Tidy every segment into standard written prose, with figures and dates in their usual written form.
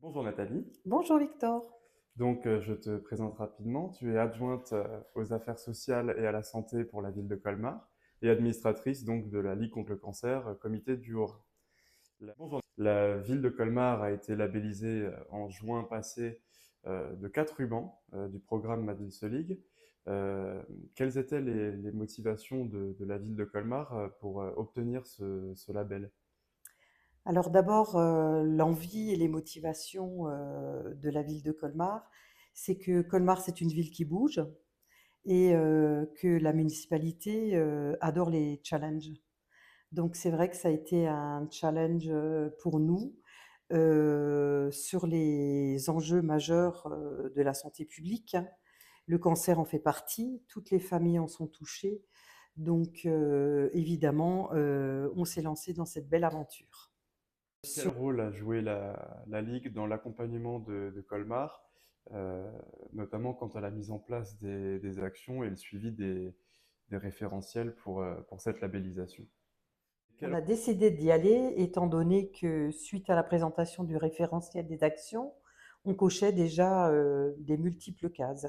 Bonjour Nathalie. Bonjour Victor. Je te présente rapidement. Tu es adjointe aux affaires sociales et à la santé pour la ville de Colmar et administratrice donc de la Ligue contre le cancer, comité du Haut-Rhin. La ville de Colmar a été labellisée en juin passé de 4 rubans du programme Ma Ville se Ligue. Quelles étaient les motivations de la ville de Colmar pour obtenir ce label? Alors d'abord, l'envie et les motivations de la ville de Colmar, c'est que Colmar, c'est une ville qui bouge et que la municipalité adore les challenges. Donc c'est vrai que ça a été un challenge pour nous sur les enjeux majeurs de la santé publique. Le cancer en fait partie, toutes les familles en sont touchées. Donc évidemment, on s'est lancé dans cette belle aventure. Quel rôle a joué la Ligue dans l'accompagnement de Colmar, euh, notamment quant à la mise en place des actions et le suivi des référentiels pour cette labellisation? On Quel- a décidé d'y aller étant donné que suite à la présentation du référentiel des actions, on cochait déjà des multiples cases.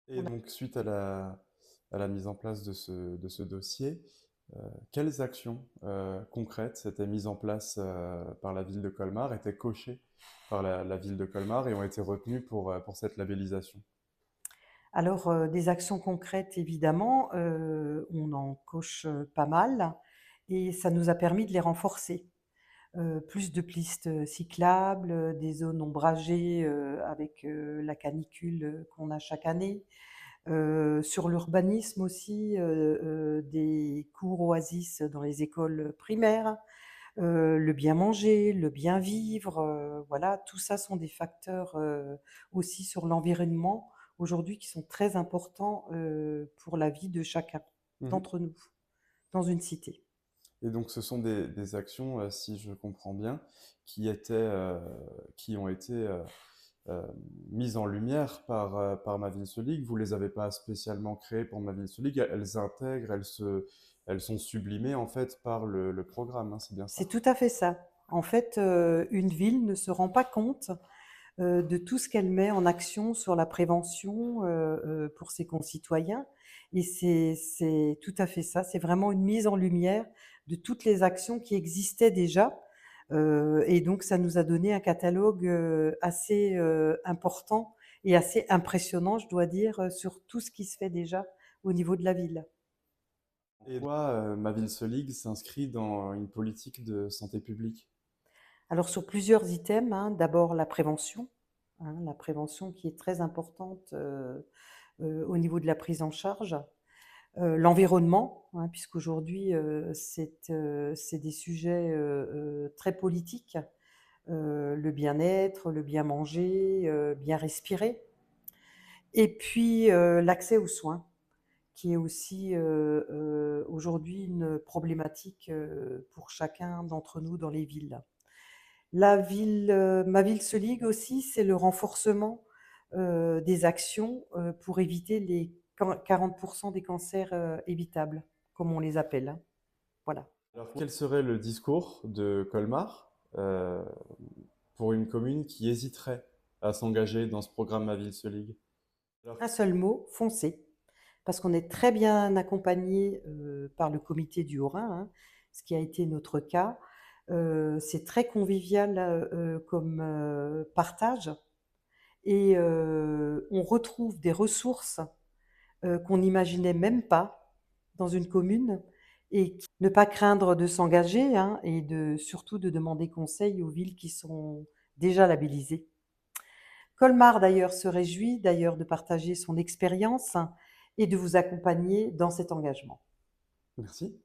Et donc, suite à la mise en place de ce dossier, quelles actions concrètes étaient mises en place par la ville de Colmar, étaient cochées par la ville de Colmar et ont été retenues pour cette labellisation? Alors, des actions concrètes, évidemment, on en coche pas mal et ça nous a permis de les renforcer. Plus de pistes cyclables, des zones ombragées avec la canicule qu'on a chaque année. Sur l'urbanisme aussi, des cours oasis dans les écoles primaires, le bien manger, le bien vivre, voilà, tout ça sont des facteurs aussi sur l'environnement aujourd'hui qui sont très importants pour la vie de chacun Mhm. d'entre nous dans une cité. Et donc, ce sont des actions, si je comprends bien, qui ont été euh, mises en lumière par Ma Ville se Ligue. Vous les avez pas spécialement créées pour Ma Ville se Ligue. Elles intègrent, elles sont sublimées en fait par le programme, hein, c'est bien C'est ça? tout à fait ça. En fait, une ville ne se rend pas compte de tout ce qu'elle met en action sur la prévention pour ses concitoyens. Et c'est tout à fait ça. C'est vraiment une mise en lumière de toutes les actions qui existaient déjà. Et donc, ça nous a donné un catalogue assez important et assez impressionnant, je dois dire, sur tout ce qui se fait déjà au niveau de la ville. Et pourquoi Ma Ville se Ligue s'inscrit dans une politique de santé publique? Alors, sur plusieurs items, hein, d'abord la prévention qui est très importante au niveau de la prise en charge. L'environnement, hein, puisqu'aujourd'hui, c'est des sujets très politiques. Le bien-être, le bien manger, bien respirer. Et puis, l'accès aux soins, qui est aussi aujourd'hui une problématique pour chacun d'entre nous dans les villes. Ma ville se ligue aussi, c'est le renforcement des actions pour éviter les 40% des cancers évitables, comme on les appelle, hein. Voilà. Alors, quel serait le discours de Colmar pour une commune qui hésiterait à s'engager dans ce programme Ma Ville se Ligue? Alors, Un seul mot, foncez. Parce qu'on est très bien accompagné par le comité du Haut-Rhin, hein, ce qui a été notre cas. C'est très convivial comme partage et on retrouve des ressources qu'on n'imaginait même pas dans une commune et ne pas craindre de s'engager hein, et surtout de demander conseil aux villes qui sont déjà labellisées. Colmar d'ailleurs se réjouit d'ailleurs de partager son expérience et de vous accompagner dans cet engagement. merci.